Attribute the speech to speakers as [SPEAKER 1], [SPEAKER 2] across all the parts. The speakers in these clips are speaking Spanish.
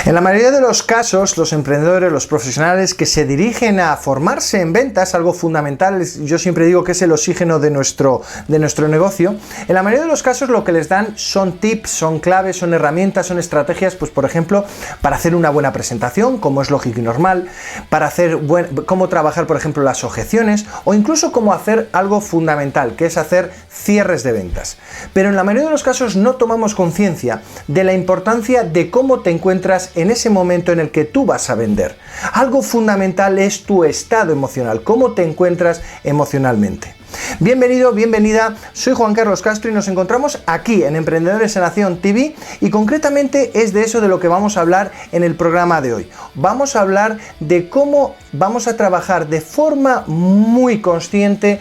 [SPEAKER 1] En la mayoría de los casos, los emprendedores, los profesionales que se dirigen a formarse en ventas, algo fundamental, yo siempre digo que es el oxígeno de nuestro negocio, en la mayoría de los casos lo que les dan son tips, son claves, son herramientas, son estrategias, pues por ejemplo, para hacer una buena presentación, como es lógico y normal, para hacer cómo trabajar, por ejemplo, las objeciones, o incluso cómo hacer algo fundamental, que es hacer cierres de ventas. Pero en la mayoría de los casos no tomamos conciencia de la importancia de cómo te encuentras en ese momento en el que tú vas a vender. Algo fundamental es tu estado emocional, cómo te encuentras emocionalmente. Bienvenido, bienvenida, soy Juan Carlos Castro y nos encontramos aquí en Emprendedores en Acción TV y concretamente es de eso de lo que vamos a hablar en el programa de hoy. Vamos a hablar de cómo vamos a trabajar de forma muy consciente,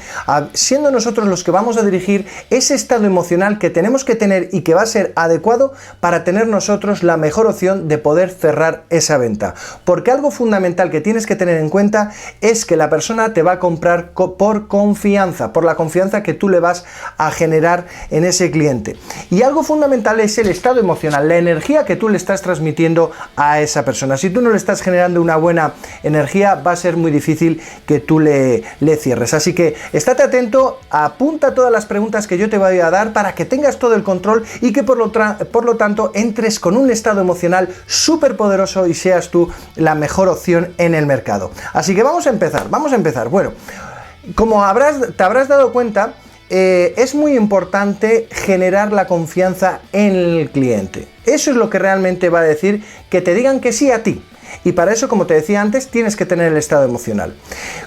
[SPEAKER 1] siendo nosotros los que vamos a dirigir ese estado emocional que tenemos que tener y que va a ser adecuado para tener nosotros la mejor opción de poder cerrar esa venta. Porque algo fundamental que tienes que tener en cuenta es que la persona te va a comprar por confianza, por la confianza que tú le vas a generar en ese cliente. Y algo fundamental es el estado emocional, la energía que tú le estás transmitiendo a esa persona. Si tú no le estás generando una buena energía, va a ser muy difícil que tú le cierres. Así que estate atento, apunta todas las preguntas que yo te voy a dar para que tengas todo el control y que por lo tanto entres con un estado emocional súper poderoso y seas tú la mejor opción en el mercado. Así que vamos a empezar. Bueno, como te habrás dado cuenta, es muy importante generar la confianza en el cliente. Eso es lo que realmente va a decir que te digan que sí a ti. Y para eso, como te decía antes, tienes que tener el estado emocional.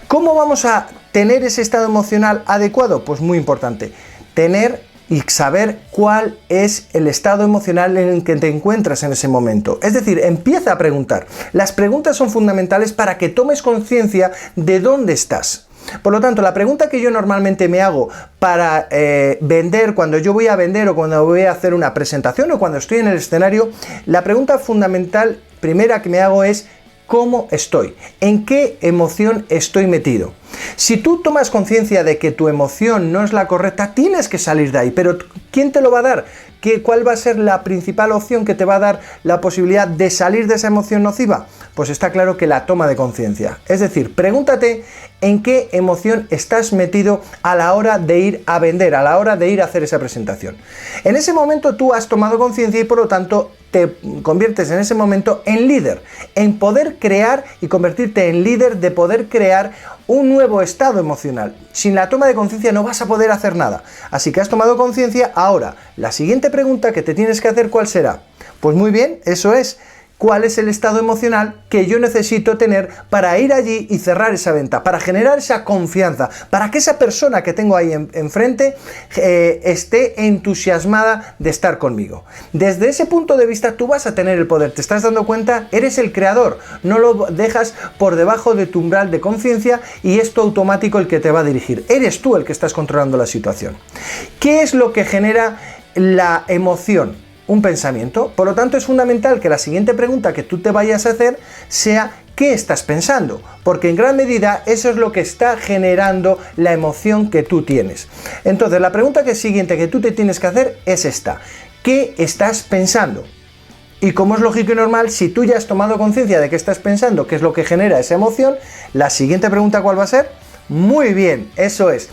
[SPEAKER 1] ¿Cómo vamos a tener ese estado emocional adecuado? Pues muy importante, tener y saber cuál es el estado emocional en el que te encuentras en ese momento. Es decir, empieza a preguntar. Las preguntas son fundamentales para que tomes conciencia de dónde estás. Por lo tanto, la pregunta que yo normalmente me hago para vender, cuando yo voy a vender o cuando voy a hacer una presentación o cuando estoy en el escenario, la pregunta fundamental primera que me hago es ¿cómo estoy? ¿En qué emoción estoy metido? Si tú tomas conciencia de que tu emoción no es la correcta, tienes que salir de ahí. Pero ¿quién te lo va a dar? ¿Cuál va a ser la principal opción que te va a dar la posibilidad de salir de esa emoción nociva? Pues está claro que la toma de conciencia. Es decir, pregúntate en qué emoción estás metido a la hora de ir a vender, a la hora de ir a hacer esa presentación. En ese momento tú has tomado conciencia y por lo tanto te conviertes en ese momento en líder, en poder crear y convertirte en líder de poder crear un nuevo estado emocional. Sin la toma de conciencia no vas a poder hacer nada. Así que has tomado conciencia. Ahora, la siguiente pregunta que te tienes que hacer, ¿cuál será? Pues muy bien, eso es. ¿Cuál es el estado emocional que yo necesito tener para ir allí y cerrar esa venta? Para generar esa confianza, para que esa persona que tengo ahí enfrente esté entusiasmada de estar conmigo. Desde ese punto de vista tú vas a tener el poder. ¿Te estás dando cuenta? Eres el creador. No lo dejas por debajo de tu umbral de conciencia y es tu automático el que te va a dirigir. Eres tú el que estás controlando la situación. ¿Qué es lo que genera la emoción? Un pensamiento. Por lo tanto, es fundamental que la siguiente pregunta que tú te vayas a hacer sea ¿qué estás pensando? Porque en gran medida eso es lo que está generando la emoción que tú tienes. Entonces, la pregunta siguiente que tú te tienes que hacer es esta. ¿Qué estás pensando? Y como es lógico y normal, si tú ya has tomado conciencia de qué estás pensando, qué es lo que genera esa emoción, la siguiente pregunta ¿cuál va a ser? Muy bien, eso es.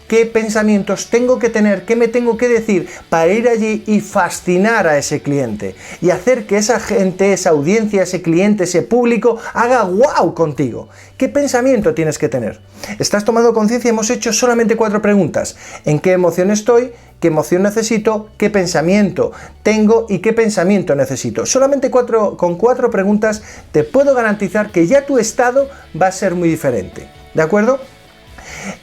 [SPEAKER 1] ¿Qué pensamientos tengo que tener? ¿Qué me tengo que decir para ir allí y fascinar a ese cliente? Y hacer que esa gente, esa audiencia, ese cliente, ese público haga wow contigo. ¿Qué pensamiento tienes que tener? ¿Estás tomando conciencia? Hemos hecho solamente 4 preguntas. ¿En qué emoción estoy? ¿Qué emoción necesito? ¿Qué pensamiento tengo? ¿Y qué pensamiento necesito? Solamente con 4 preguntas te puedo garantizar que ya tu estado va a ser muy diferente. ¿De acuerdo?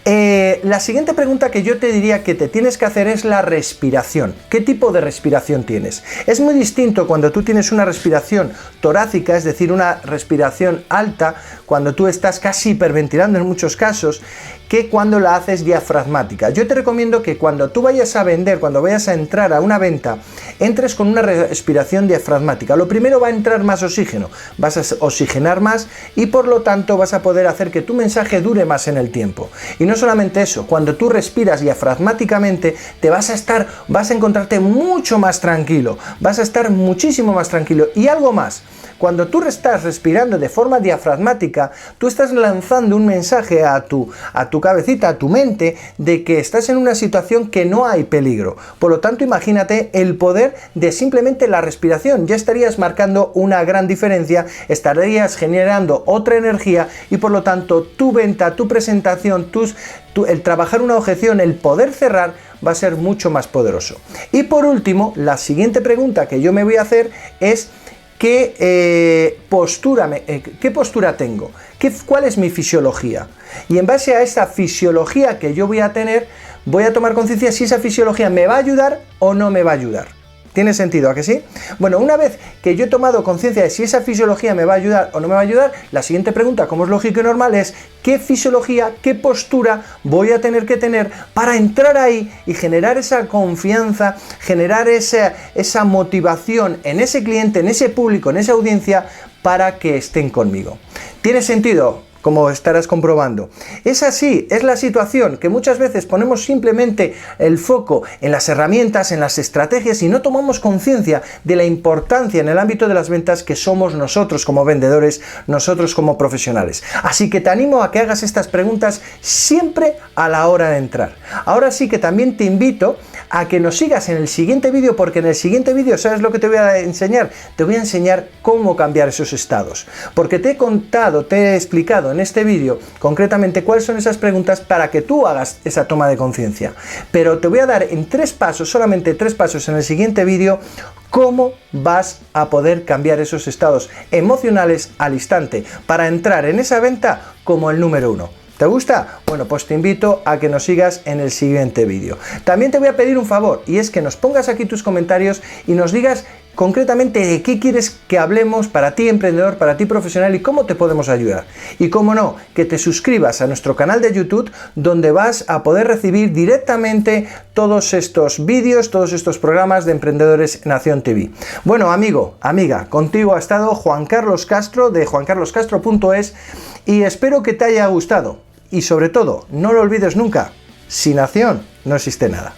[SPEAKER 1] La siguiente pregunta que yo te diría que te tienes que hacer es la respiración. ¿Qué tipo de respiración tienes? Es muy distinto cuando tú tienes una respiración torácica, es decir, una respiración alta, cuando tú estás casi hiperventilando en muchos casos, que cuando la haces diafragmática. Yo te recomiendo que cuando tú vayas a vender, cuando vayas a entrar a una venta, entres con una respiración diafragmática. Lo primero, va a entrar más oxígeno, vas a oxigenar más y por lo tanto vas a poder hacer que tu mensaje dure más en el tiempo. Y no solamente eso, cuando tú respiras diafragmáticamente, vas a encontrarte mucho más tranquilo, vas a estar muchísimo más tranquilo. Y algo más, cuando tú estás respirando de forma diafragmática, tú estás lanzando un mensaje a tu cabecita, a tu mente, de que estás en una situación que no hay peligro. Por lo tanto, imagínate el poder de simplemente la respiración. Ya estarías marcando una gran diferencia, estarías generando otra energía y por lo tanto tu venta, tu presentación, el trabajar una objeción, el poder cerrar, va a ser mucho más poderoso. Y por último, la siguiente pregunta que yo me voy a hacer es: ¿qué postura tengo? ¿Cuál es mi fisiología? Y en base a esa fisiología que yo voy a tener, voy a tomar conciencia si esa fisiología me va a ayudar o no me va a ayudar. ¿Tiene sentido, a que sí? Bueno, una vez que yo he tomado conciencia de si esa fisiología me va a ayudar o no me va a ayudar, la siguiente pregunta, como es lógico y normal, es ¿qué fisiología, qué postura voy a tener que tener para entrar ahí y generar esa confianza, generar esa motivación en ese cliente, en ese público, en esa audiencia, para que estén conmigo? ¿Tiene sentido? Como estarás comprobando. Es así, es la situación, que muchas veces ponemos simplemente el foco en las herramientas, en las estrategias y no tomamos conciencia de la importancia en el ámbito de las ventas que somos nosotros como vendedores, nosotros como profesionales. Así que te animo a que hagas estas preguntas siempre a la hora de entrar. Ahora sí que también te invito a que nos sigas en el siguiente vídeo, porque en el siguiente vídeo, ¿sabes lo que te voy a enseñar? Te voy a enseñar cómo cambiar esos estados, porque te he explicado en este vídeo concretamente cuáles son esas preguntas para que tú hagas esa toma de conciencia. Pero te voy a dar en 3 pasos, solamente 3 pasos en el siguiente vídeo, cómo vas a poder cambiar esos estados emocionales al instante para entrar en esa venta como el número 1. ¿Te gusta? Bueno, pues te invito a que nos sigas en el siguiente vídeo. También te voy a pedir un favor, y es que nos pongas aquí tus comentarios y nos digas concretamente de qué quieres que hablemos para ti emprendedor, para ti profesional, y cómo te podemos ayudar. Y cómo no, que te suscribas a nuestro canal de YouTube, donde vas a poder recibir directamente todos estos vídeos, todos estos programas de Emprendedores Nación TV. Bueno, amigo, amiga, contigo ha estado Juan Carlos Castro de juancarloscastro.es y espero que te haya gustado. Y sobre todo, no lo olvides nunca, sin acción no existe nada.